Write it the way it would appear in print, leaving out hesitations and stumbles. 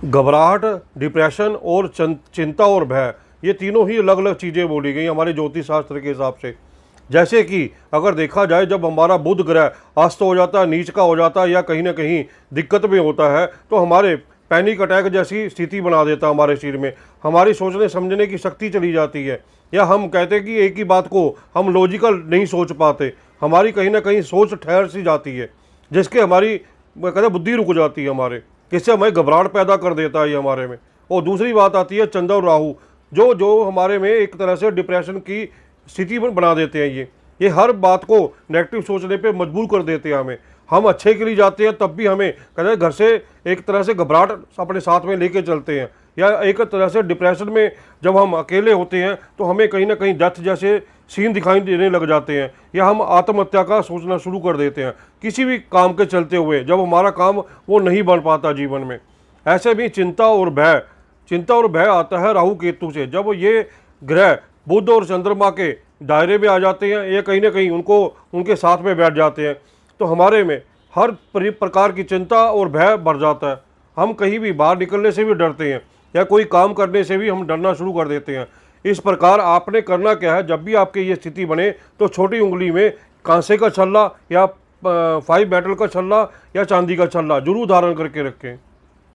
घबराहट, डिप्रेशन और चिंता और भय, ये तीनों ही अलग अलग चीज़ें बोली गई हमारे ज्योतिष शास्त्र के हिसाब से। जैसे कि अगर देखा जाए, जब हमारा बुध ग्रह अस्त हो जाता है, नीच का हो जाता है या कहीं ना कहीं दिक्कत में होता है, तो हमारे पैनिक अटैक जैसी स्थिति बना देता है हमारे शरीर में। हमारी सोचने समझने की शक्ति चली जाती है, या हम कहते हैं कि एक ही बात को हम लॉजिकल नहीं सोच पाते, हमारी कहीं ना कहीं सोच ठहर सी जाती है, जिसके हमारी कहते हैं बुद्धि रुक जाती है हमारे, इससे हमें घबराहट पैदा कर देता है ये हमारे में। और दूसरी बात आती है चंद्र और राहु, जो जो हमारे में एक तरह से डिप्रेशन की स्थिति बना देते हैं। ये हर बात को नेगेटिव सोचने पे मजबूर कर देते हैं हमें। हम अच्छे के लिए जाते हैं तब भी हमें कहते हैं घर से एक तरह से घबराहट अपने साथ में लेके चलते हैं, या एक तरह से डिप्रेशन में जब हम अकेले होते हैं तो हमें कहीं ना कहीं डेथ जैसे सीन दिखाई देने लग जाते हैं, या हम आत्महत्या का सोचना शुरू कर देते हैं किसी भी काम के चलते हुए, जब हमारा काम वो नहीं बन पाता जीवन में। ऐसे भी चिंता और भय आता है राहु केतु से। जब ये ग्रह बुध और चंद्रमा के दायरे में आ जाते हैं, या कहीं ना कहीं उनके साथ में बैठ जाते हैं, तो हमारे में हर प्रकार की चिंता और भय बढ़ जाता है। हम कहीं भी बाहर निकलने से भी डरते हैं, या कोई काम करने से भी हम डरना शुरू कर देते हैं। इस प्रकार आपने करना क्या है, जब भी आपकी ये स्थिति बने तो छोटी उंगली में कांसे का छल्ला या 5 मेटल का छल्ला या चांदी का छल्ला जरूर धारण करके रखें।